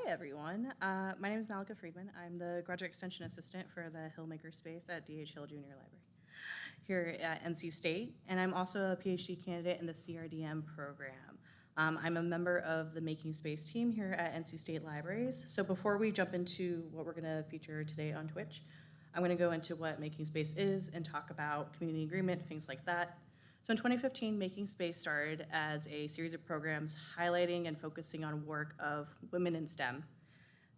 everyone. My name is Malika Friedman. I'm the Graduate Extension Assistant for the Hillmaker Space at D.H. Hill Junior Library here at NC State, and I'm also a PhD candidate in the CRDM program. I'm a member of the Making Space team here at NC State Libraries. So before we jump into what we're going to feature today on Twitch, I'm going to go into what Making Space is and talk about community agreement, things like that. So in 2015, Making Space started as a series of programs highlighting and focusing on work of women in STEM.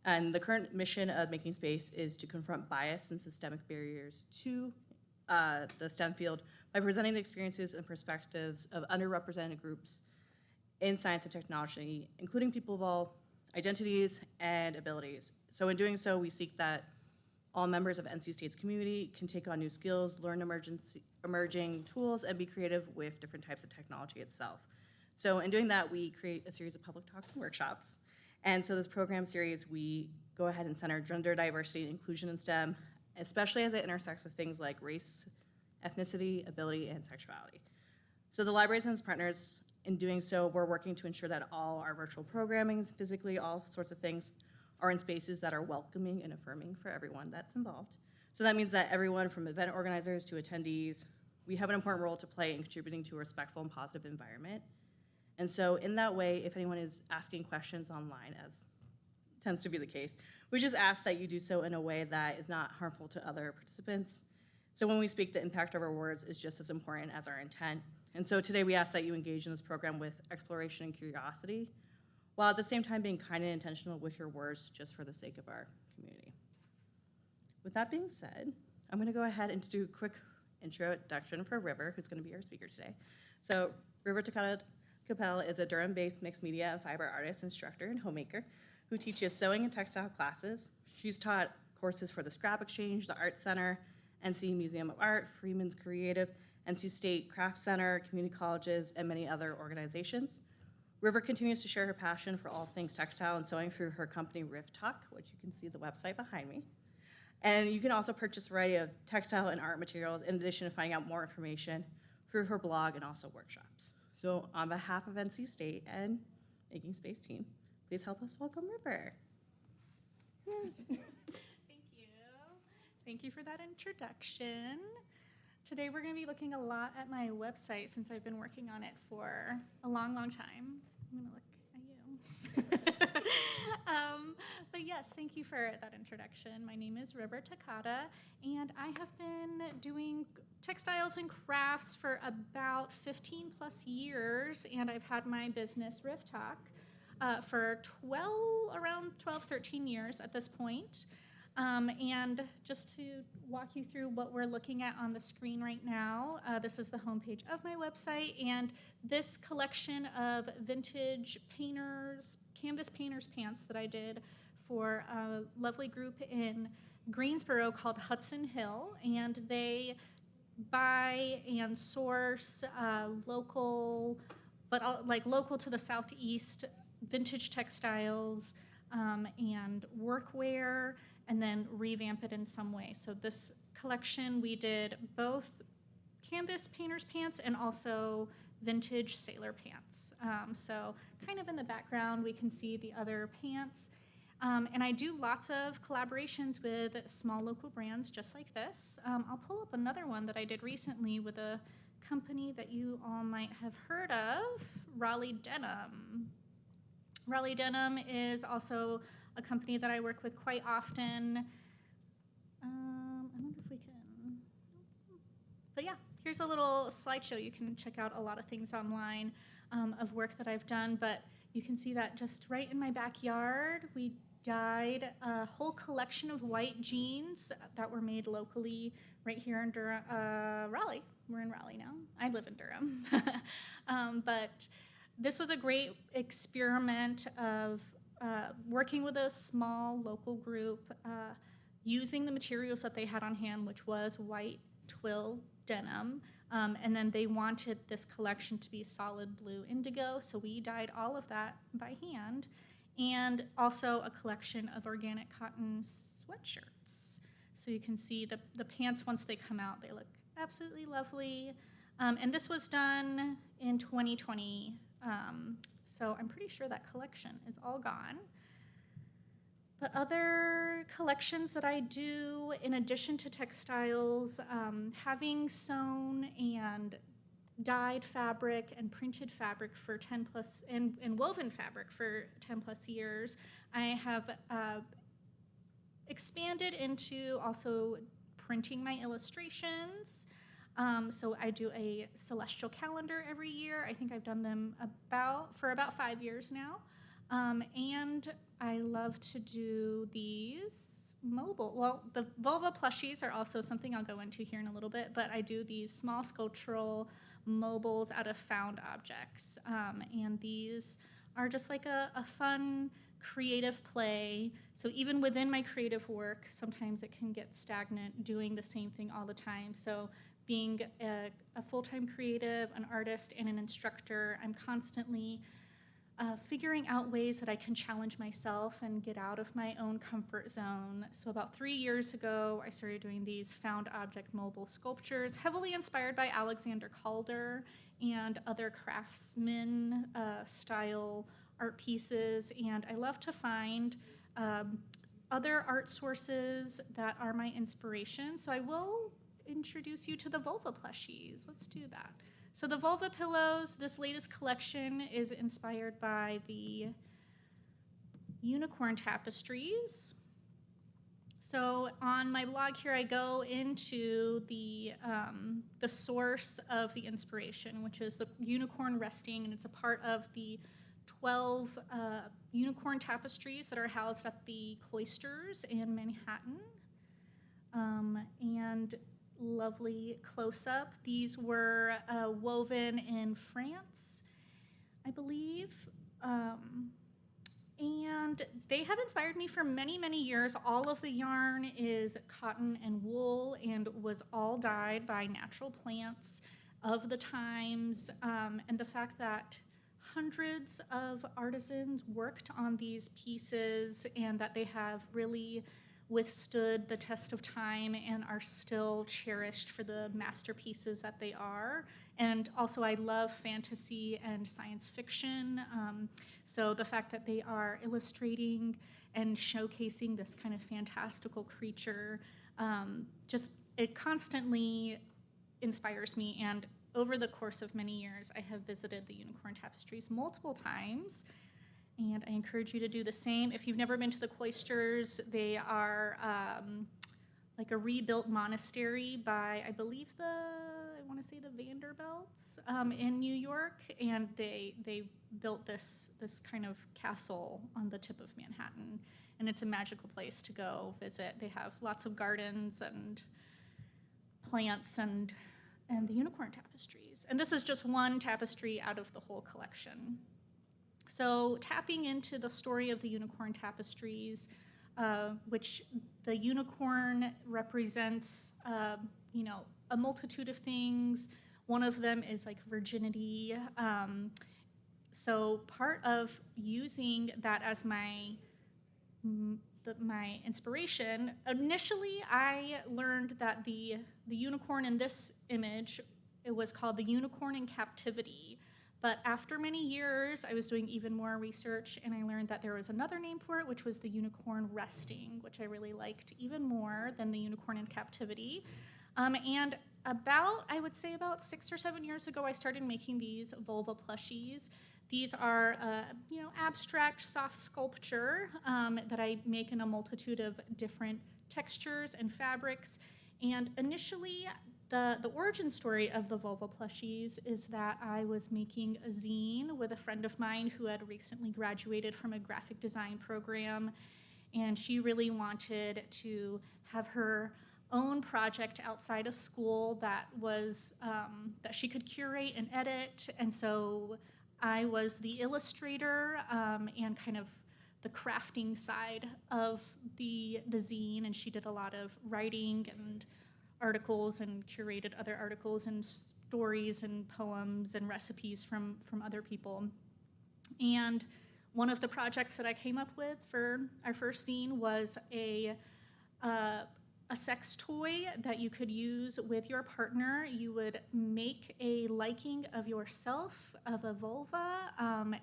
And the current mission of Making Space is to confront bias and systemic barriers to the STEM field by presenting the experiences and perspectives of underrepresented groups in science and technology, including people of all identities and abilities. So in doing so, we seek that all members of NC State's community can take on new skills, learn emerging tools, and be creative with different types of technology itself. So in doing that, we create a series of public talks and workshops. And so this program series, we go ahead and center gender diversity and inclusion in STEM, especially as it intersects with things like race, ethnicity, ability, and sexuality. So the libraries and its partners, in doing so, we're working to ensure that all our virtual programming, physically, all sorts of things, are in spaces that are welcoming and affirming for everyone that's involved. So that means that everyone from event organizers to attendees, we have an important role to play in contributing to a respectful and positive environment. And so in that way, if anyone is asking questions online, as tends to be the case, we just ask that you do so in a way that is not harmful to other participants. So when we speak, the impact of our words is just as important as our intent. And so today we ask that you engage in this program with exploration and curiosity, while at the same time being kind and intentional with your words just for the sake of our community. With that being said, I'm gonna go ahead and just do a quick introduction for River, who's gonna be our speaker today. So River Takada-Chapel is a Durham-based mixed media and fiber artist, instructor, and homemaker who teaches sewing and textile classes. She's taught courses for the Scrap Exchange, the Art Center, NC Museum of Art, Freeman's Creative, NC State Craft Center, community colleges, and many other organizations. River continues to share her passion for all things textile and sewing through her company, River Takada, which you can see the website behind me. And you can also purchase a variety of textile and art materials in addition to finding out more information through her blog and also workshops. So on behalf of NC State and Making Space team, please help us welcome River. Thank you. Thank you for that introduction. Today we're going to be looking a lot at my website since I've been working on it for a long, long time. I'm going to look at you. But yes, thank you for that introduction. My name is River Takada, and I have been doing textiles and crafts for about 15 plus years, and I've had my business, River Takada, for around 12, 13 years at this point. And just to walk you through what we're looking at on the screen right now, this is the homepage of my website, and this collection of vintage canvas painters pants that I did for a lovely group in Greensboro called Hudson Hill, and they buy and source local to the southeast vintage textiles and workwear, and then revamp it in some way. So this collection, we did both canvas painter's pants and also vintage sailor pants. So kind of in the background, we can see the other pants. And I do lots of collaborations with small local brands just like this. I'll pull up another one that I did recently with a company that you all might have heard of, Raleigh Denim. Raleigh Denim is also a company that I work with quite often. I wonder if we can, but yeah, here's a little slideshow. You can check out a lot of things online of work that I've done, but you can see that just right in my backyard, we dyed a whole collection of white jeans that were made locally right here in Durham, Raleigh. We're in Raleigh now. I live in Durham. But this was a great experiment of working with a small local group, using the materials that they had on hand, which was white twill denim, and then they wanted this collection to be solid blue indigo, so we dyed all of that by hand, and also a collection of organic cotton sweatshirts. So you can see the pants, once they come out, they look absolutely lovely. And this was done in 2020. So I'm pretty sure that collection is all gone. But other collections that I do, in addition to textiles, having sewn and dyed fabric and printed fabric for 10 plus, and woven fabric for 10 plus years, I have expanded into also printing my illustrations. So I do a celestial calendar every year. I think I've done them for about 5 years now. And I love to do these the Vulva Plushies are also something I'll go into here in a little bit, but I do these small sculptural mobiles out of found objects. And these are just like a fun, creative play. So even within my creative work, sometimes it can get stagnant doing the same thing all the time. So being a full-time creative, an artist, and an instructor, I'm constantly figuring out ways that I can challenge myself and get out of my own comfort zone. So about 3 years ago, I started doing these found object mobile sculptures, heavily inspired by Alexander Calder and other craftsman style art pieces. And I love to find other art sources that are my inspiration. So I will introduce you to the Vulva Plushies. Let's do that. So the Vulva Pillows, this latest collection is inspired by the Unicorn Tapestries. So on my blog here, I go into the source of the inspiration, which is the unicorn resting, and it's a part of the 12 unicorn tapestries that are housed at the cloisters in Manhattan. And lovely close-up. These were woven in France, I believe. And they have inspired me for many, many years. All of the yarn is cotton and wool and was all dyed by natural plants of the times. And the fact that hundreds of artisans worked on these pieces and that they have really withstood the test of time and are still cherished for the masterpieces that they are. And also I love fantasy and science fiction. So the fact that they are illustrating and showcasing this kind of fantastical creature, it constantly inspires me. And over the course of many years, I have visited the Unicorn Tapestries multiple times. And I encourage you to do the same. If you've never been to the cloisters, they are like a rebuilt monastery by, I believe I want to say the Vanderbilts in New York. And they built this kind of castle on the tip of Manhattan. And it's a magical place to go visit. They have lots of gardens and plants and the Unicorn Tapestries. And this is just one tapestry out of the whole collection. So tapping into the story of the Unicorn Tapestries, which the unicorn represents, a multitude of things. One of them is like virginity. So part of using that as my inspiration, initially I learned that the unicorn in this image, it was called the unicorn in captivity. But after many years, I was doing even more research, and I learned that there was another name for it, which was the unicorn resting, which I really liked even more than the unicorn in captivity. And I would say about 6 or 7 years ago, I started making these Vulva Plushies. These are, abstract soft sculpture that I make in a multitude of different textures and fabrics. And initially, the origin story of the Vulva Plushies is that I was making a zine with a friend of mine who had recently graduated from a graphic design program, and she really wanted to have her own project outside of school that was that she could curate and edit. And so I was the illustrator and kind of the crafting side of the zine, and she did a lot of writing and articles and curated other articles and stories and poems and recipes from other people. And one of the projects that I came up with for our first zine was a a sex toy that you could use with your partner. You would make a liking of yourself, of a vulva,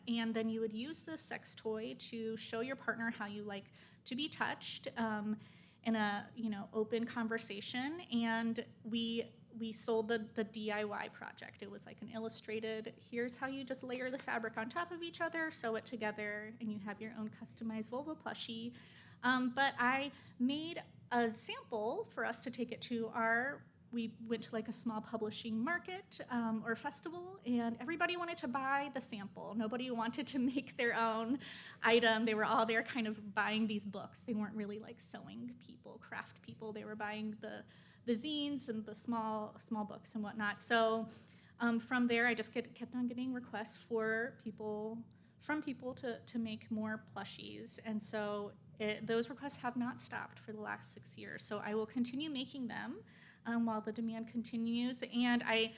and then you would use this sex toy to show your partner how you like to be touched in a open conversation. And we sold the DIY project. It was like an illustrated, here's how you just layer the fabric on top of each other, sew it together, and you have your own customized vulva plushie. But I made a sample for us to take it to we went to like a small publishing market or festival, and everybody wanted to buy the sample. Nobody wanted to make their own item. They were all there kind of buying these books. They weren't really like sewing people, craft people. They were buying the zines and the small books and whatnot. So from there, I just kept on getting requests from people to make more plushies. And so those requests have not stopped for the last 6 years. So I will continue making them while the demand continues. And I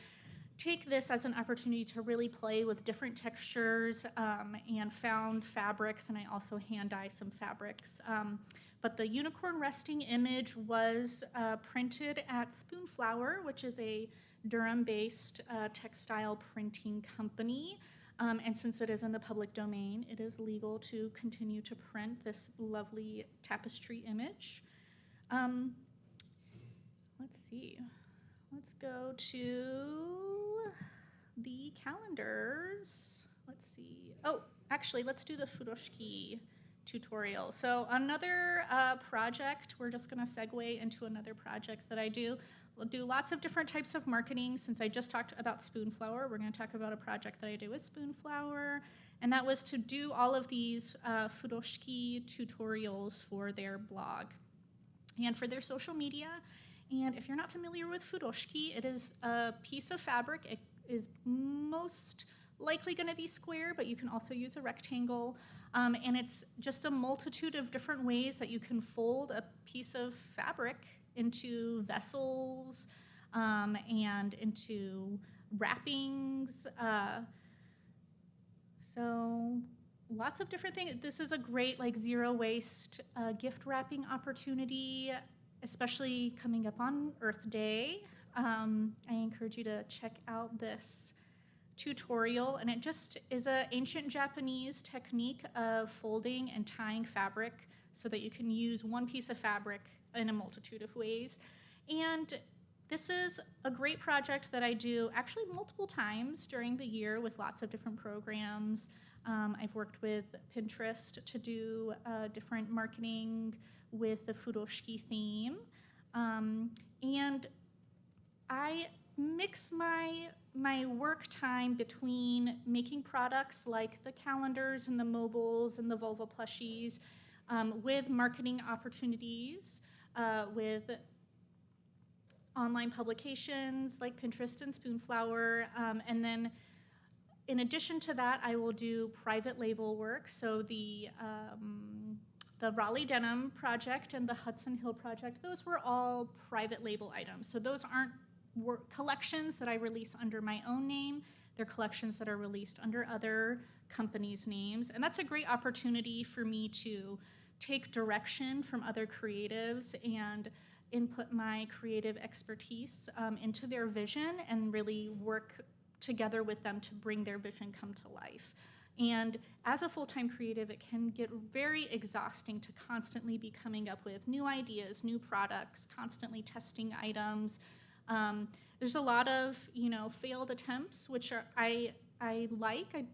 take this as an opportunity to really play with different textures and found fabrics, and I also hand dye some fabrics. But the unicorn resting image was printed at Spoonflower, which is a Durham-based textile printing company. And since it is in the public domain, it is legal to continue to print this lovely tapestry image. Let's see. Let's go to the calendars. Let's see. Oh, actually, let's do the furoshiki tutorial. So another project, we're just going to segue into another project that I do. We'll do lots of different types of marketing. Since I just talked about Spoonflower, we're going to talk about a project that I do with Spoonflower, and that was to do all of these furoshiki tutorials for their blog and for their social media. And if you're not familiar with furoshiki, it is a piece of fabric. It is most likely going to be square, but you can also use a rectangle. And it's just a multitude of different ways that you can fold a piece of fabric into vessels and into wrappings. So lots of different things. This is a great zero waste gift wrapping opportunity, especially coming up on Earth Day. I encourage you to check out this tutorial, and it just is an ancient Japanese technique of folding and tying fabric so that you can use one piece of fabric in a multitude of ways. And this is a great project that I do actually multiple times during the year with lots of different programs. I've worked with Pinterest to do different marketing with the furoshiki theme. And I mix my work time between making products like the calendars and the mobiles and the vulva plushies with marketing opportunities, with online publications like Pinterest and Spoonflower. And then in addition to that, I will do private label work. So the Raleigh Denim project and the Hudson Hill project, those were all private label items. So those aren't collections that I release under my own name. They're collections that are released under other companies' names. And that's a great opportunity for me to take direction from other creatives and input my creative expertise into their vision and really work together with them to bring their vision come to life. And as a full-time creative, it can get very exhausting to constantly be coming up with new ideas, new products, constantly testing items. There's a lot of failed attempts, which I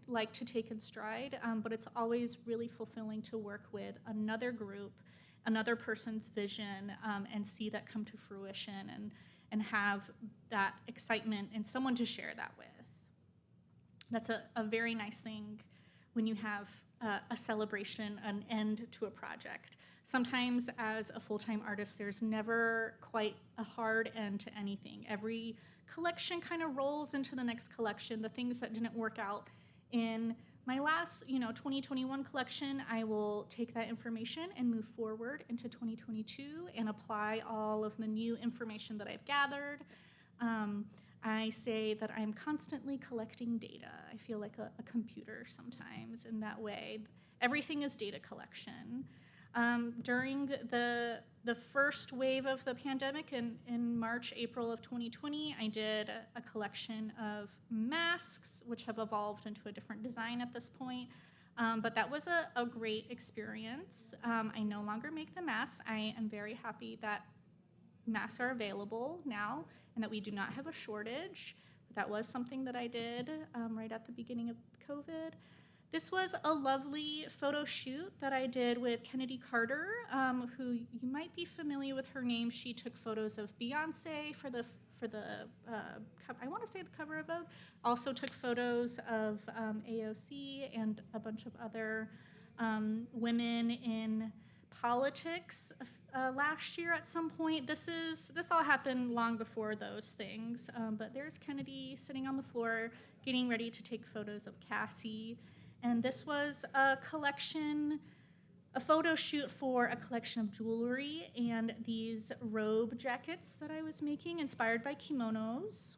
like to take in stride, but it's always really fulfilling to work with another group, another person's vision, and see that come to fruition and have that excitement and someone to share that with. That's a very nice thing when you have a celebration, an end to a project. Sometimes as a full-time artist, there's never quite a hard end to anything. Every collection kind of rolls into the next collection. The things that didn't work out in my last 2021 collection, I will take that information and move forward into 2022 and apply all of the new information that I've gathered. I say that I'm constantly collecting data. I feel like a computer sometimes in that way. Everything is data collection. During the first wave of the pandemic in March, April of 2020, I did a collection of masks, which have evolved into a different design at this point. But that was a great experience. I no longer make the masks. I am very happy that masks are available now and that we do not have a shortage. That was something that I did right at the beginning of COVID. This was a lovely photo shoot that I did with Kennedy Carter, who you might be familiar with her name. She took photos of Beyonce for the I want to say the cover of Vogue. Also took photos of AOC and a bunch of other women in politics last year at some point. This all happened long before those things, but there's Kennedy sitting on the floor getting ready to take photos of Cassie. And this was a photo shoot for a collection of jewelry and these robe jackets that I was making, inspired by kimonos.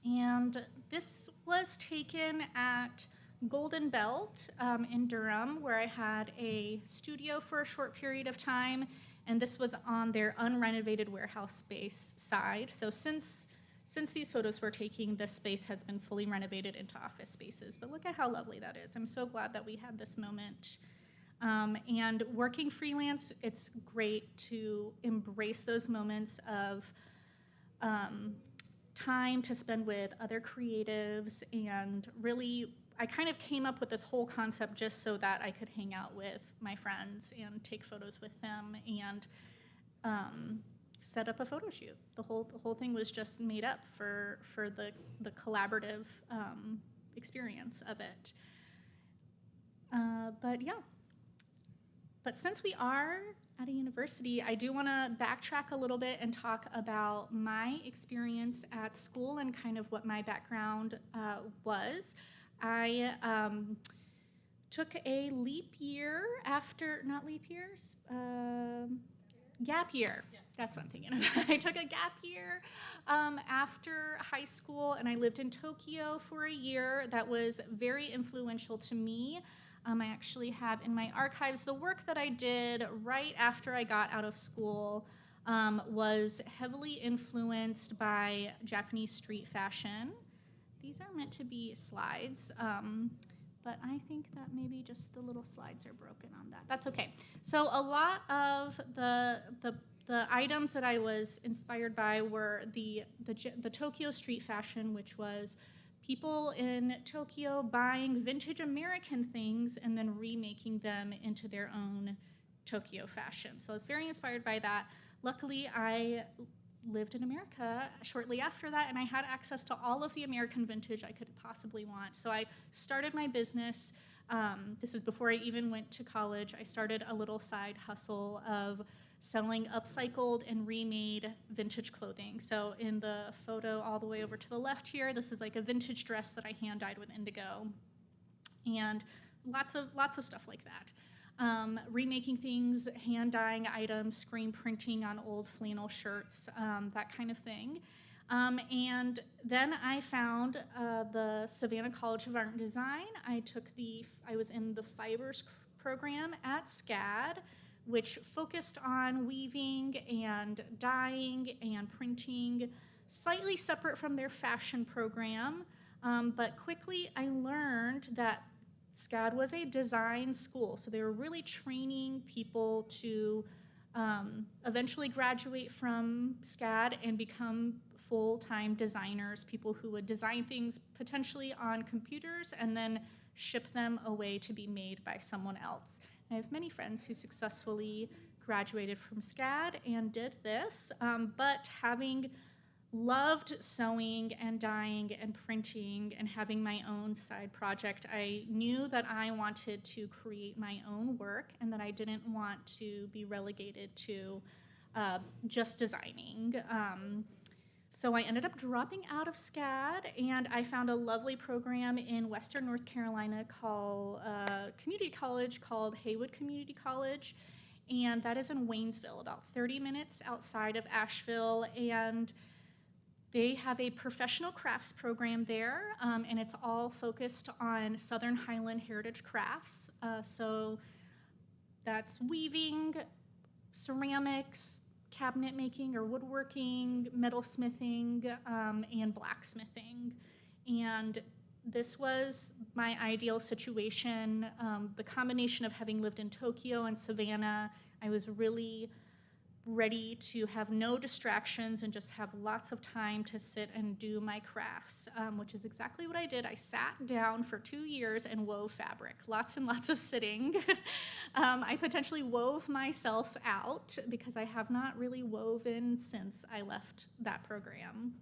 And this was taken at Golden Belt in Durham, where I had a studio for a short period of time, and this was on their unrenovated warehouse space side. So since these photos were taken, this space has been fully renovated into office spaces. But look at how lovely that is. I'm so glad that we had this moment. And working freelance, it's great to embrace those moments of time to spend with other creatives. And really, I kind of came up with this whole concept just so that I could hang out with my friends and take photos with them and set up a photo shoot. The whole thing was just made up for the collaborative experience of it. But since we are at a university, I do want to backtrack a little bit and talk about my experience at school and kind of what my background was. I took a leap year gap year. Yeah. That's what I'm thinking of. I took a gap year after high school, and I lived in Tokyo for a year. That was very influential to me. I actually have in my archives the work that I did right after I got out of school was heavily influenced by Japanese street fashion. These are meant to be slides, but I think that maybe just the little slides are broken on that. That's okay. So a lot of the items that I was inspired by were the Tokyo street fashion, which was people in Tokyo buying vintage American things and then remaking them into their own Tokyo fashion. So I was very inspired by that. Luckily, I lived in America shortly after that, and I had access to all of the American vintage I could possibly want. So I started my business. This is before I even went to college. I started a little side hustle of selling upcycled and remade vintage clothing. So in the photo all the way over to the left here, this is like a vintage dress that I hand-dyed with indigo. And lots of stuff like that. Remaking things, hand-dyeing items, screen printing on old flannel shirts, that kind of thing. And then I found the Savannah College of Art and Design. I was in the fibers program at SCAD, which focused on weaving and dyeing and printing, slightly separate from their fashion program. But quickly I learned that SCAD was a design school, so they were really training people to eventually graduate from SCAD and become full-time designers, people who would design things potentially on computers and then ship them away to be made by someone else. I have many friends who successfully graduated from SCAD and did this, but having loved sewing and dyeing and printing and having my own side project, I knew that I wanted to create my own work and that I didn't want to be relegated to just designing. So I ended up dropping out of SCAD, and I found a lovely program in Western North Carolina called community college called Haywood Community College, and that is in Waynesville, about 30 minutes outside of Asheville, and they have a professional crafts program there, and it's all focused on Southern Highland heritage crafts. So that's weaving, ceramics, cabinet making or woodworking, metalsmithing, and blacksmithing. And this was my ideal situation. The combination of having lived in Tokyo and Savannah, I was really ready to have no distractions and just have lots of time to sit and do my crafts, which is exactly what I did. I sat down for 2 years and wove fabric, lots and lots of sitting. I potentially wove myself out because I have not really woven since I left that program.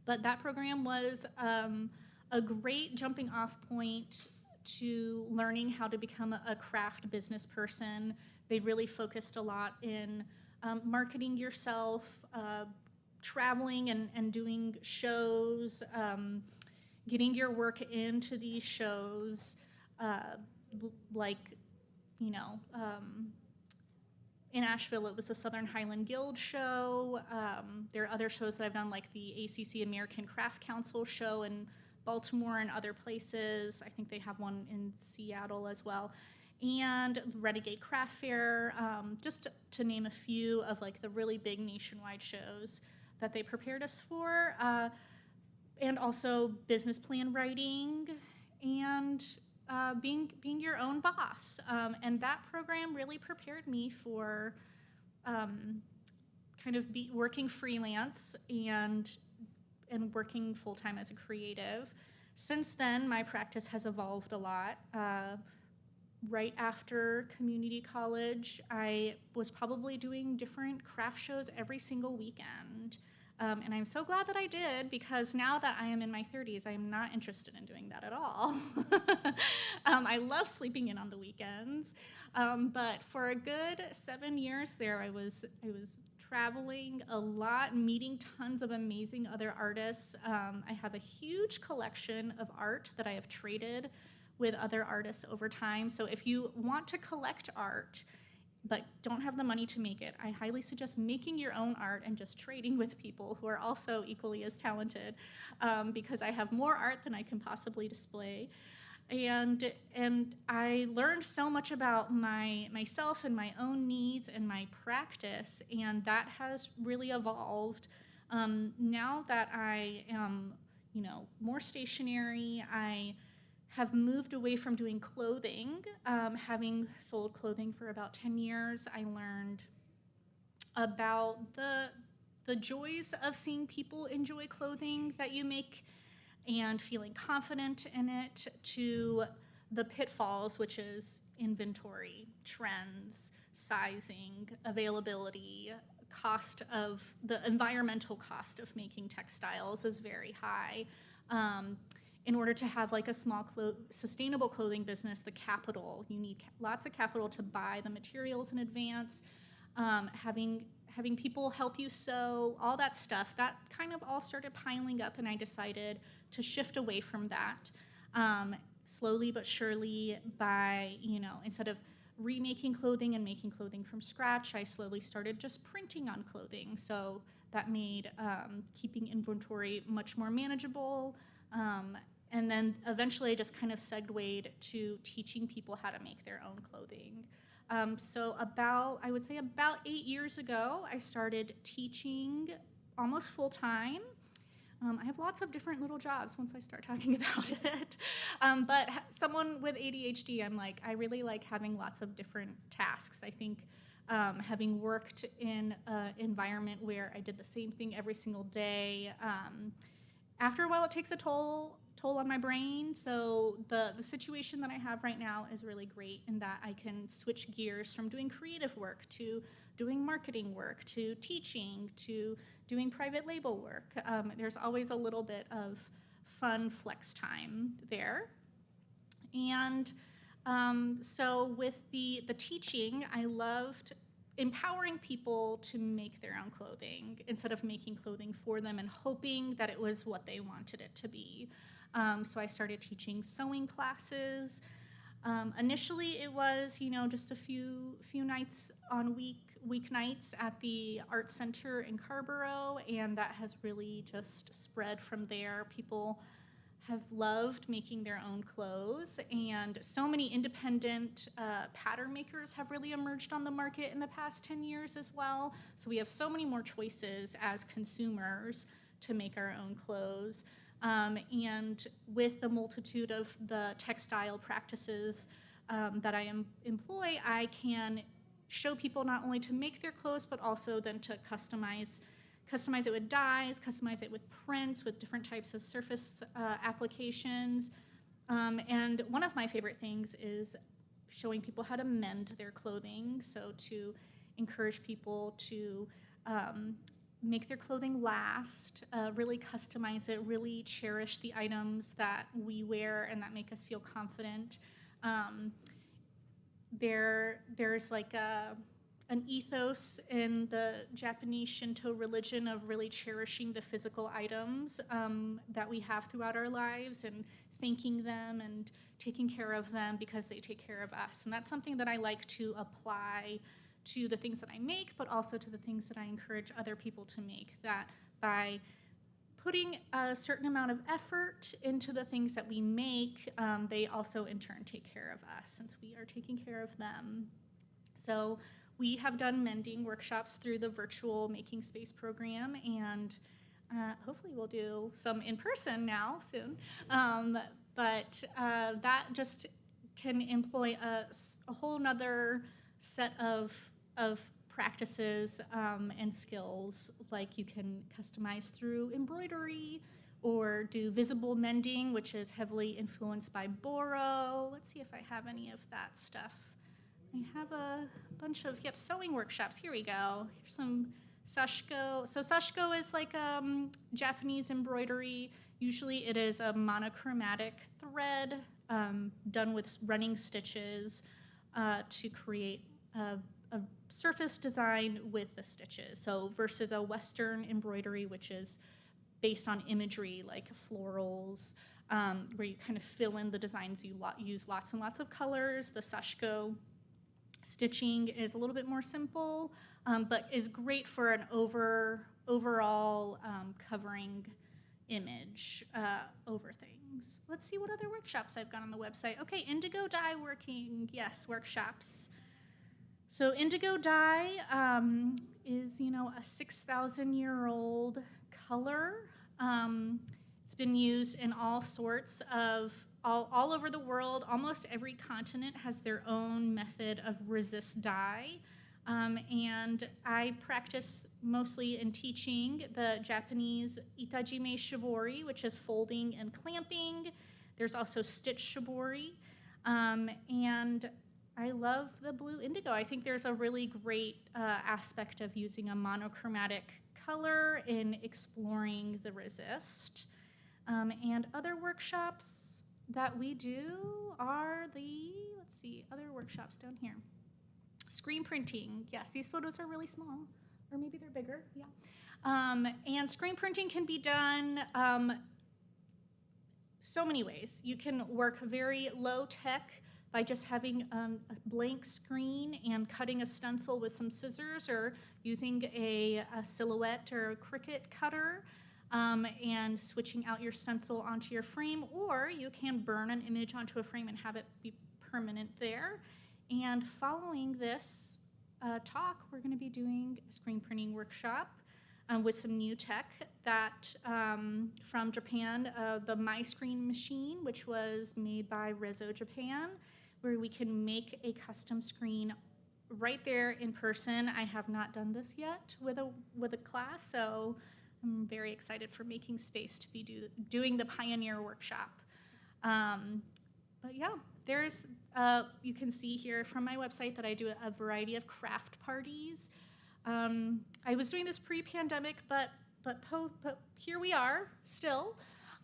But that program was a great jumping off point to learning how to become a craft business person. They really focused a lot in marketing yourself, traveling and doing shows, getting your work into these shows, like, you know, in Asheville, it was the Southern Highland Guild show. There are other shows that I've done, like the ACC American Craft Council show in Baltimore and other places. I think they have one in Seattle as well. And Renegade Craft Fair, just to name a few of like the really big nationwide shows that they prepared us for. And also business plan writing and being your own boss. And that program really prepared me for kind of working freelance and working full-time as a creative. Since then, my practice has evolved a lot. Right after community college, I was probably doing different craft shows every single weekend. And I'm so glad that I did, because now that I am in my 30s, I'm not interested in doing that at all. I love sleeping in on the weekends. But for a good 7 years there, I was traveling a lot, meeting tons of amazing other artists. I have a huge collection of art that I have traded with other artists over time. So if you want to collect art but don't have the money to make it, I highly suggest making your own art and just trading with people who are also equally as talented, because I have more art than I can possibly display. And I learned so much about myself and my own needs and my practice, and that has really evolved. Now that I am, more stationary, I have moved away from doing clothing. Having sold clothing for about 10 years, I learned about the joys of seeing people enjoy clothing that you make and feeling confident in it, to the pitfalls, which is inventory, trends, sizing, availability, the environmental cost of making textiles is very high. In order to have like a small sustainable clothing business, you need lots of capital to buy the materials in advance, having people help you sew, all that stuff, that kind of all started piling up, and I decided to shift away from that, slowly but surely, by, instead of remaking clothing and making clothing from scratch, I slowly started just printing on clothing. So that made keeping inventory much more manageable. And then eventually I just kind of segued to teaching people how to make their own clothing. So I would say about 8 years ago, I started teaching almost full time. I have lots of different little jobs once I start talking about it. But someone with ADHD, I really like having lots of different tasks. I think having worked in an environment where I did the same thing every single day, after a while it takes a toll on my brain. So the situation that I have right now is really great in that I can switch gears from doing creative work to doing marketing work to teaching to doing private label work. There's always a little bit of fun flex time there. And so with the teaching, I loved empowering people to make their own clothing instead of making clothing for them and hoping that it was what they wanted it to be. So I started teaching sewing classes. Initially, it was, just a few nights on weeknights at the Art Center in Carborough, and that has really just spread from there. People have loved making their own clothes, and so many independent pattern makers have really emerged on the market in the past 10 years as well. So we have so many more choices as consumers to make our own clothes. And with the multitude of the textile practices that I employ, I can show people not only to make their clothes, but also then to customize it with dyes, customize it with prints, with different types of surface applications. And one of my favorite things is showing people how to mend their clothing, so to encourage people to make their clothing last, really customize it, really cherish the items that we wear and that make us feel confident. There's like an ethos in the Japanese Shinto religion of really cherishing the physical items that we have throughout our lives and thanking them and taking care of them because they take care of us. And that's something that I like to apply to the things that I make, but also to the things that I encourage other people to make, that by putting a certain amount of effort into the things that we make, they also in turn take care of us since we are taking care of them. So we have done mending workshops through the virtual Making Space program, and hopefully we'll do some in person now soon. But that just can employ a whole nother set of practices and skills, like you can customize through embroidery or do visible mending, which is heavily influenced by Boro. Let's see if I have any of that stuff. I have a bunch of, sewing workshops. Here we go. Here's some sashiko. So sashiko is like Japanese embroidery. Usually it is a monochromatic thread done with running stitches to create a surface design with the stitches. So versus a Western embroidery, which is based on imagery like florals, where you kind of fill in the designs, you use lots and lots of colors. The sashiko stitching is a little bit more simple, but is great for an overall covering image over things. Let's see what other workshops I've got on the website. Okay, indigo dye working, yes, workshops. So indigo dye is, a 6,000-year-old color. It's been used in all sorts of, all over the world. Almost every continent has their own method of resist dye. And I practice mostly in teaching the Japanese itajime shibori, which is folding and clamping. There's also stitch shibori. And I love the blue indigo. I think there's a really great aspect of using a monochromatic color in exploring the resist. And other workshops that we do are other workshops down here. Screen printing, yes, these photos are really small, or maybe they're bigger, yeah. And screen printing can be done so many ways. You can work very low tech by just having a blank screen and cutting a stencil with some scissors or using a silhouette or a Cricut cutter and switching out your stencil onto your frame, or you can burn an image onto a frame and have it be permanent there. And following this talk, we're going to be doing a screen printing workshop with some new tech that from Japan, the My Screen machine, which was made by Rezo Japan, where we can make a custom screen right there in person. I have not done this yet with a class, so I'm very excited for Making Space to be doing the Pioneer workshop. But yeah, there's you can see here from my website that I do a variety of craft parties. I was doing this pre-pandemic, but here we are still.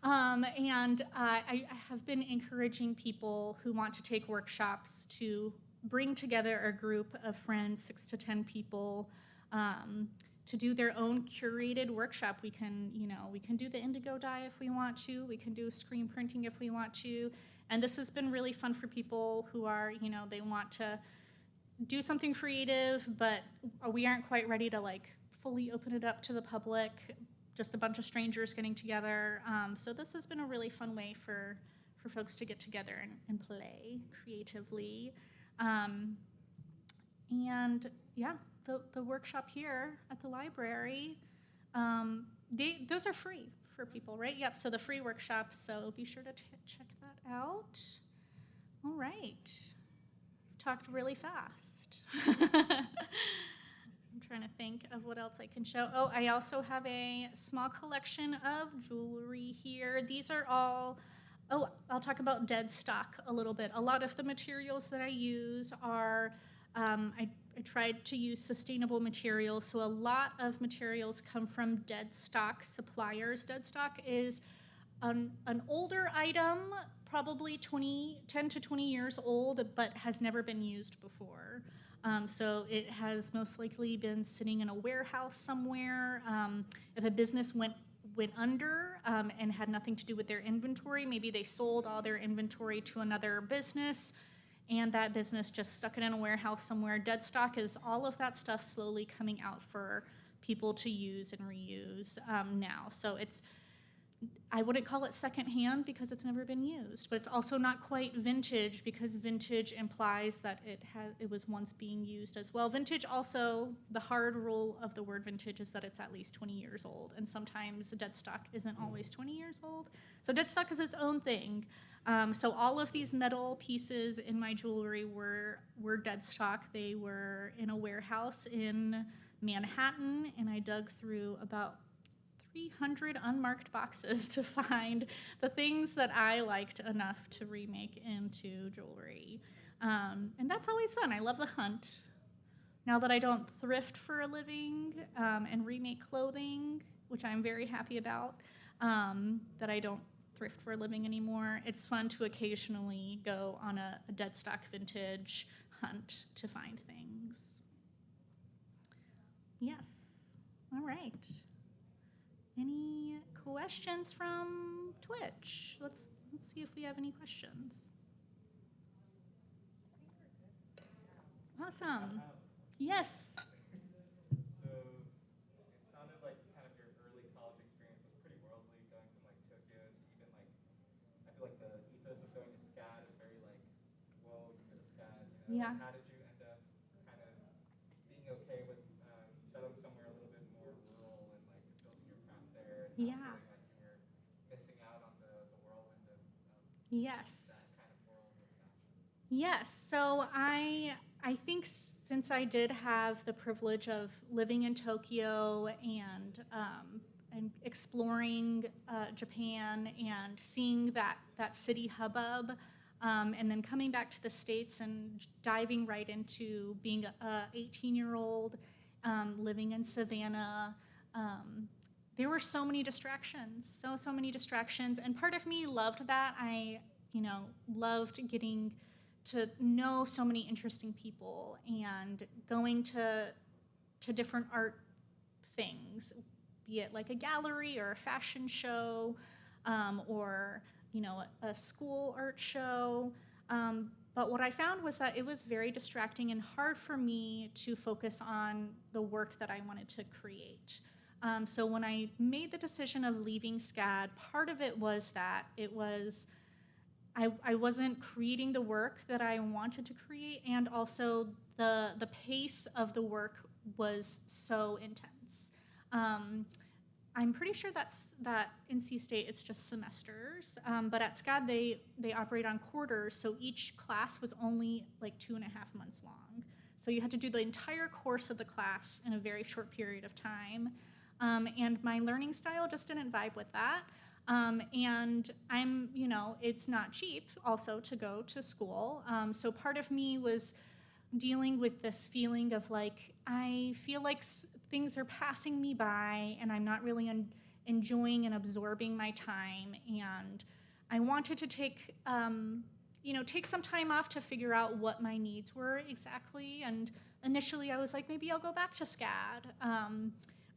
And I have been encouraging people who want to take workshops to bring together a group of friends, 6 to 10 people, to do their own curated workshop. We can do the indigo dye if we want to. We can do screen printing if we want to. And this has been really fun for people who are, they want to do something creative, but we aren't quite ready to fully open it up to the public. just a bunch of strangers getting together. So this has been a really fun way for folks to get together and play creatively. And yeah, the workshop here at the library, those are free for people, right? Yep, so the free workshops, so be sure to check that out. All right, talked really fast. I'm trying to think of what else I can show. Oh, I also have a small collection of jewelry here. These are all, I'll talk about dead stock a little bit. A lot of the materials that I use are, I tried to use sustainable materials, so a lot of materials come from dead stock suppliers. Dead stock is an older item, probably 10 to 20 years old, but has never been used before. So it has most likely been sitting in a warehouse somewhere. If a business went under and had nothing to do with their inventory, maybe they sold all their inventory to another business, and that business just stuck it in a warehouse somewhere. Dead stock is all of that stuff slowly coming out for people to use and reuse now. So I wouldn't call it secondhand because it's never been used, but it's also not quite vintage because vintage implies that it was once being used as well. Vintage also, the hard rule of the word vintage is that it's at least 20 years old, and sometimes dead stock isn't always 20 years old. So dead stock is its own thing. So all of these metal pieces in my jewelry were dead stock. They were in a warehouse in Manhattan, and I dug through about 300 unmarked boxes to find the things that I liked enough to remake into jewelry. And that's always fun. I love the hunt. Now that I don't thrift for a living and remake clothing, which I'm very happy about, that I don't thrift for a living anymore, it's fun to occasionally go on a dead stock vintage hunt to find things. Yes. All right. Any questions from Twitch? Let's see if we have any questions. Awesome. Yes. So it sounded like kind of your early college experience was pretty worldly, going from like Tokyo to even like, I feel like the ethos of going to SCAD is very like, whoa, you go to SCAD, you know? Yeah. Like, how did you end up kind of being okay with settling somewhere a little bit more rural and like building your craft there and Yeah. not feeling like you were missing out on the whirlwind of Yes. that kind of world of fashion? Yes. So I think since I did have the privilege of living in Tokyo and exploring Japan and seeing that city hubbub, and then coming back to the States and diving right into being a 18-year-old living in Savannah, there were so many distractions, so many distractions, and part of me loved that. I loved getting to know so many interesting people and going to different art things, be it like a gallery or a fashion show, or a school art show. But what I found was that it was very distracting and hard for me to focus on the work that I wanted to create. So when I made the decision of leaving SCAD, part of it was that I wasn't creating the work that I wanted to create, and also the pace of the work was so intense. I'm pretty sure that NC State, it's just semesters, but at SCAD they operate on quarters, so each class was only like 2.5 months long. So you had to do the entire course of the class in a very short period of time, and my learning style just didn't vibe with that. And it's not cheap also to go to school. So part of me was dealing with this feeling of like, I feel like things are passing me by and I'm not really enjoying and absorbing my time. And I wanted to take some time off to figure out what my needs were exactly. And initially I was like, maybe I'll go back to SCAD.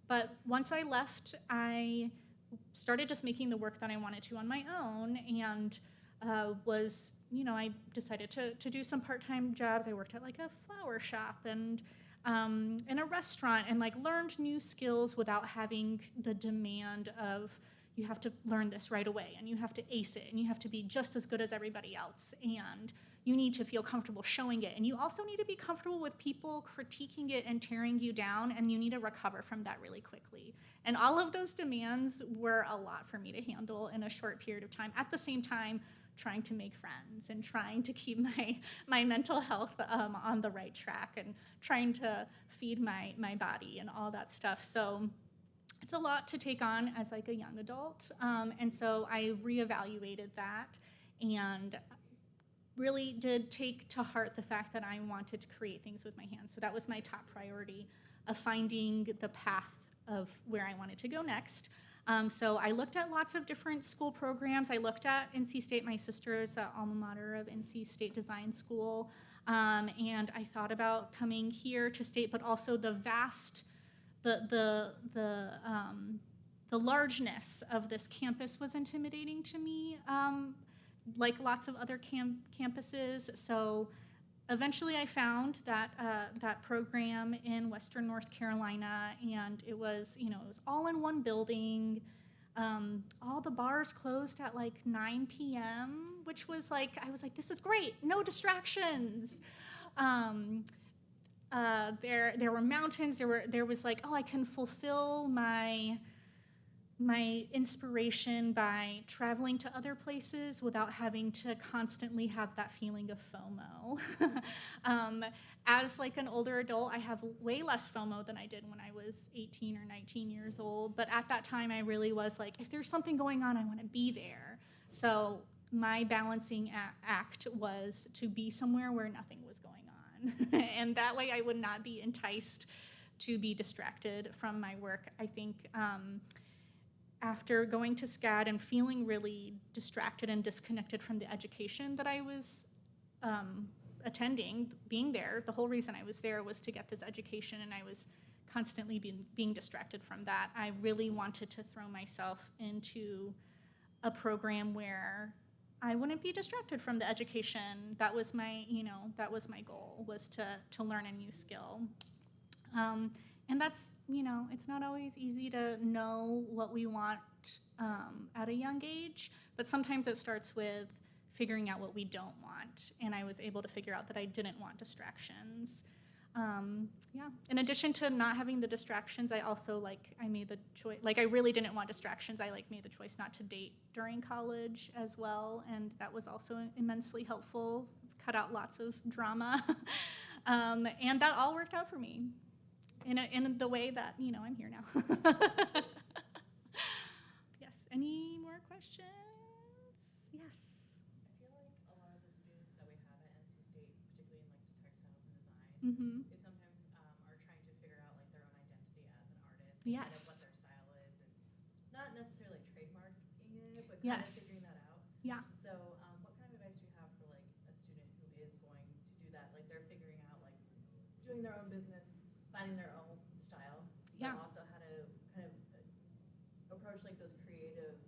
But once I left, I started just making the work that I wanted to on my own, and I decided to do some part-time jobs. I worked at like a flower shop and in a restaurant, and like learned new skills without having the demand of you have to learn this right away and you have to ace it and you have to be just as good as everybody else, and you need to feel comfortable showing it, and you also need to be comfortable with people critiquing it and tearing you down, and you need to recover from that really quickly. And all of those demands were a lot for me to handle in a short period of time. At the same time, trying to make friends and trying to keep my mental health on the right track, and trying to feed my body and all that stuff. So it's a lot to take on as like a young adult. And so I reevaluated that and really did take to heart the fact that I wanted to create things with my hands. So that was my top priority of finding the path of where I wanted to go next. So I looked at lots of different school programs. I looked at NC State. My sister is an alma mater of NC State Design School. And I thought about coming here to State, but also the largeness of this campus was intimidating to me, like lots of other campuses. So eventually I found that program in Western North Carolina, and it was all in one building. All the bars closed at like 9 p.m., which was like, I was like, this is great, no distractions. There were mountains, there was like, oh, I can fulfill my inspiration by traveling to other places without having to constantly have that feeling of FOMO. As like an older adult, I have way less FOMO than I did when I was 18 or 19 years old. But at that time, I really was like, if there's something going on, I want to be there. So my balancing act was to be somewhere where nothing was going on. And that way I would not be enticed to be distracted from my work. I think after going to SCAD and feeling really distracted and disconnected from the education that I was attending, being there, the whole reason I was there was to get this education, and I was constantly being distracted from that. I really wanted to throw myself into a program where I wouldn't be distracted from the education. That was my goal, was to learn a new skill. And that's, it's not always easy to know what we want at a young age, but sometimes it starts with figuring out what we don't want. And I was able to figure out that I didn't want distractions. In addition to not having the distractions, I also I made the choice, I really didn't want distractions. I made the choice not to date during college as well. And that was also immensely helpful, cut out lots of drama. And that all worked out for me. In the way that, I'm here now. Yes, any more questions? Yes. I feel like a lot of the students that we have at NC State, particularly in the textiles and design, Mm-hmm. they sometimes are trying to figure out their own identity as an artist, Yes. kind of what their style is, and not necessarily trademarking it, but kind Yes. of figuring that out. Yeah. So what kind of advice do you have for a student who is going to do that? They're figuring out doing their own business, finding their own style, but Yeah. also how to kind of approach those creative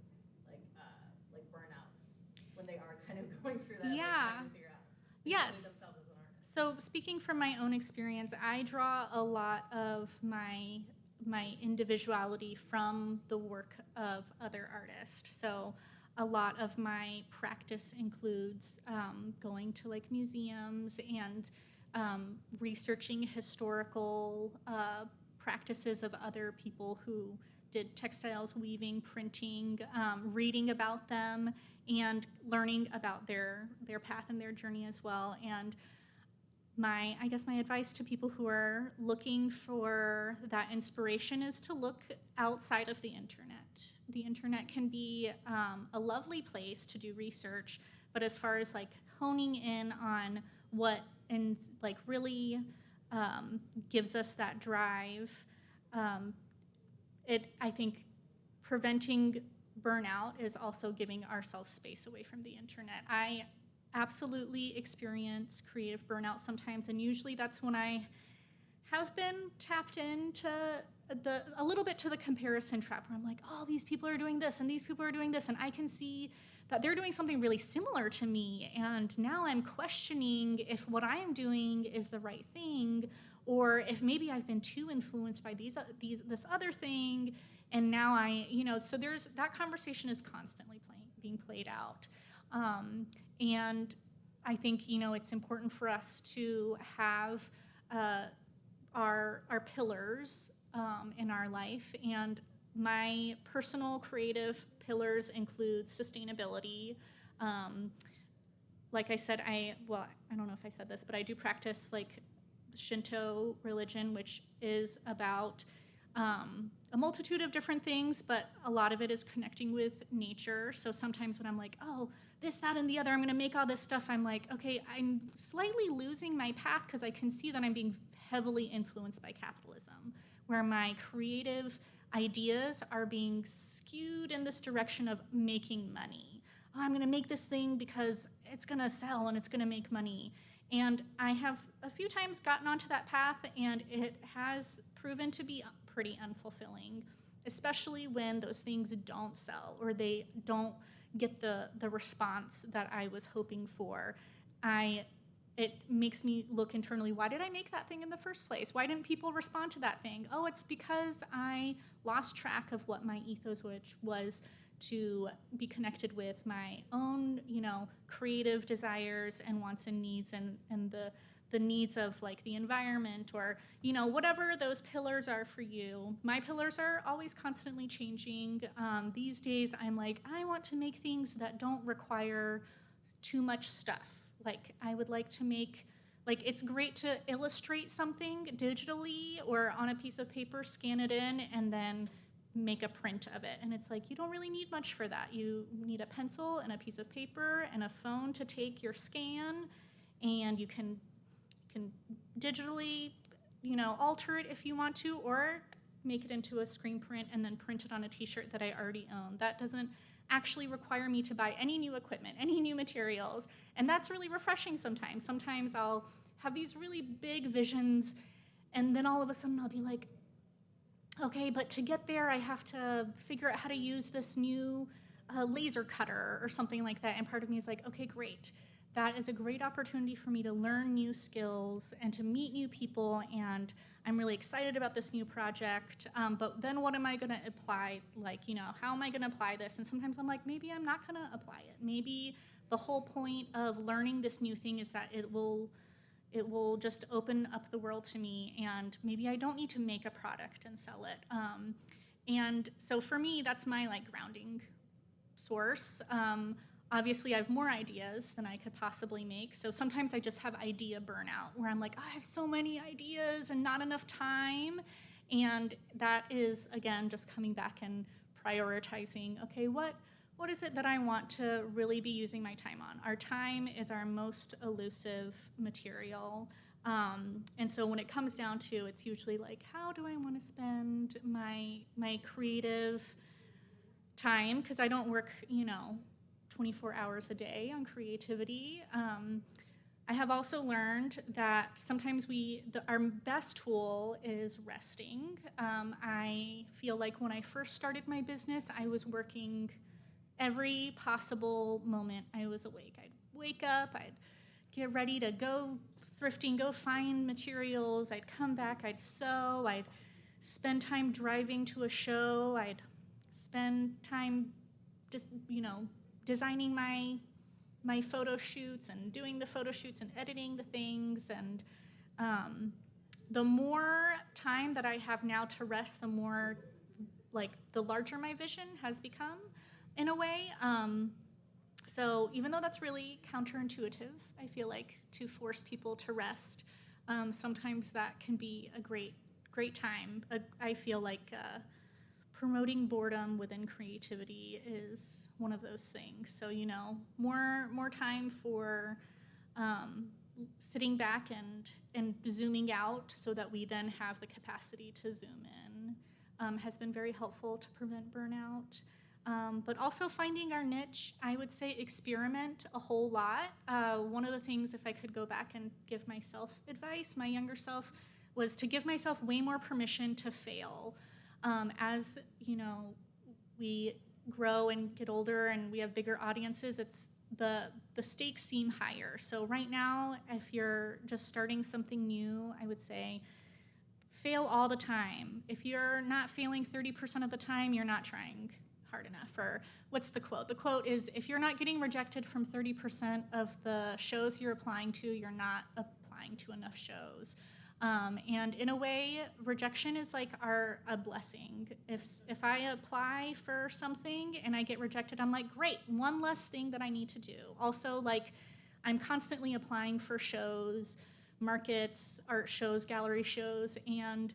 burnouts when they are kind of going through that, Yeah. trying to figure out Yes. themselves as an artist. So speaking from my own experience, I draw a lot of my individuality from the work of other artists. So a lot of my practice includes going to museums and researching historical practices of other people who did textiles, weaving, printing, reading about them, and learning about their path and their journey as well. And my advice to people who are looking for that inspiration is to look outside of the internet. The internet can be a lovely place to do research, but as far as honing in on what and really gives us that drive, I think preventing burnout is also giving ourselves space away from the internet. I absolutely experience creative burnout sometimes, and usually that's when I have been tapped into a little bit to the comparison trap where I'm like, oh, these people are doing this and these people are doing this, and I can see that they're doing something really similar to me, and now I'm questioning if what I am doing is the right thing, or if maybe I've been too influenced by this other thing, and now so there's that conversation is constantly being played out, and I think it's important for us to have our pillars in our life, and my personal creative pillars include sustainability. Like I said, I don't know if I said this, but I do practice like Shinto religion, which is about a multitude of different things, but a lot of it is connecting with nature. So sometimes when I'm like, oh, this, that, and the other, I'm going to make all this stuff, I'm like, okay, I'm slightly losing my path because I can see that I'm being heavily influenced by capitalism, where my creative ideas are being skewed in this direction of making money. Oh, I'm going to make this thing because it's going to sell and it's going to make money. And I have a few times gotten onto that path, and it has proven to be pretty unfulfilling, especially when those things don't sell or they don't get the response that I was hoping for. It makes me look internally, why did I make that thing in the first place? Why didn't people respond to that thing? Oh, it's because I lost track of what my ethos was to be connected with my own, creative desires and wants and needs, and the needs of like the environment, or, whatever those pillars are for you. My pillars are always constantly changing. These days I'm like, I want to make things that don't require too much stuff. Like I would like to make, like it's great to illustrate something digitally or on a piece of paper, scan it in, and then make a print of it. And it's like, you don't really need much for that. You need a pencil and a piece of paper and a phone to take your scan, and you can digitally, alter it if you want to, or make it into a screen print and then print it on a t-shirt that I already own. That doesn't actually require me to buy any new equipment, any new materials, and that's really refreshing sometimes. Sometimes I'll have these really big visions, and then all of a sudden I'll be like, okay, but to get there I have to figure out how to use this new laser cutter or something like that, and part of me is like, okay, great. That is a great opportunity for me to learn new skills and to meet new people, and I'm really excited about this new project, but then what am I going to apply? Like, how am I going to apply this? And sometimes I'm like, maybe I'm not going to apply it. Maybe the whole point of learning this new thing is that it will just open up the world to me, and maybe I don't need to make a product and sell it. And so for me, that's my like grounding source. Obviously, I have more ideas than I could possibly make. So sometimes I just have idea burnout, where I'm like, I have so many ideas and not enough time. And that is, again, just coming back and prioritizing, okay, what is it that I want to really be using my time on? Our time is our most elusive material. And so when it comes down to, it's usually like, how do I want to spend my creative time? Because I don't work, 24 hours a day on creativity. I have also learned that sometimes our best tool is resting. I feel like when I first started my business, I was working every possible moment I was awake. I'd wake up, I'd get ready to go thrifting, go find materials, I'd come back, I'd sew, I'd spend time driving to a show, I'd spend time just, designing my photo shoots and doing the photo shoots and editing the things. And the more time that I have now to rest, the more, the larger my vision has become in a way. So even though that's really counterintuitive, I feel like, to force people to rest, sometimes that can be a great time. I feel like promoting boredom within creativity is one of those things. So, more time for sitting back and zooming out so that we then have the capacity to zoom in has been very helpful to prevent burnout. But also finding our niche, I would say experiment a whole lot. One of the things, if I could go back and give myself advice, my younger self, was to give myself way more permission to fail. As we grow and get older and we have bigger audiences, it's the stakes seem higher. So right now, if you're just starting something new, I would say fail all the time. If you're not failing 30% of the time, you're not trying hard enough. Or what's the quote? The quote is, if you're not getting rejected from 30% of the shows you're applying to, you're not applying to enough shows. And in a way, rejection is like a blessing. If I apply for something and I get rejected, I'm like, great, one less thing that I need to do. Also, like, I'm constantly applying for shows, markets, art shows, gallery shows, and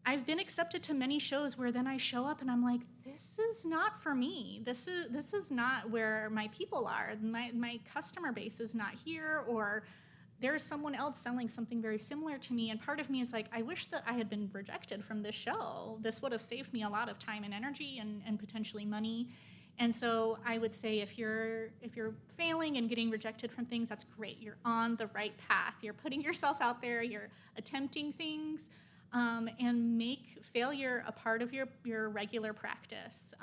I've been accepted to many shows where then I show up and I'm like, this is not for me. This is not where my people are. My customer base is not here, or there's someone else selling something very similar to me. And part of me is like, I wish that I had been rejected from this show. This would have saved me a lot of time and energy and potentially money. And so I would say if you're failing and getting rejected from things, that's great. You're on the right path. You're putting yourself out there. You're attempting things. And make failure a part of your regular practice.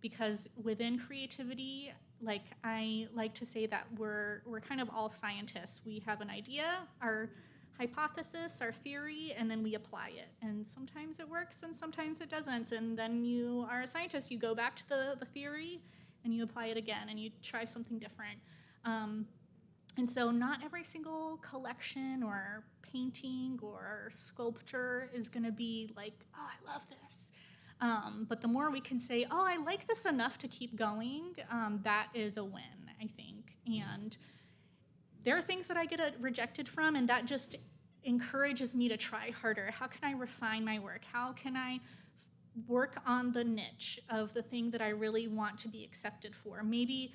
Because within creativity, like I like to say that we're kind of all scientists. We have an idea, our hypothesis, our theory, and then we apply it. And sometimes it works and sometimes it doesn't. And then you are a scientist, you go back to the theory and you apply it again and you try something different. And so not every single collection or painting or sculpture is going to be like, oh, I love this. But the more we can say, oh, I like this enough to keep going, that is a win, I think. And there are things that I get rejected from, and that just encourages me to try harder. How can I refine my work? How can I work on the niche of the thing that I really want to be accepted for? Maybe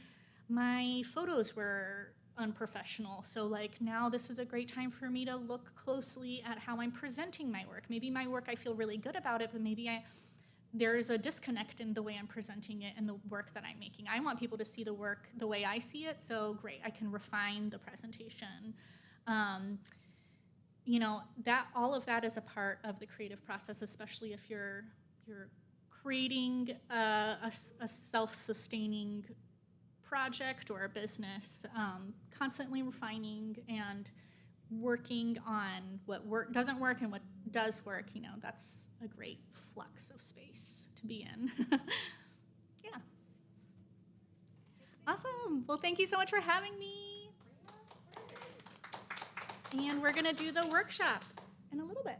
my photos were unprofessional. So like now this is a great time for me to look closely at how I'm presenting my work. Maybe my work, I feel really good about it, but maybe there's a disconnect in the way I'm presenting it and the work that I'm making. I want people to see the work the way I see it, so great, I can refine the presentation. That all of that is a part of the creative process, especially if you're creating a self-sustaining project or a business, constantly refining and working on what doesn't work and what does work. That's a great flux of space to be in. Yeah. Awesome. Well, thank you so much for having me. And we're going to do the workshop in a little bit.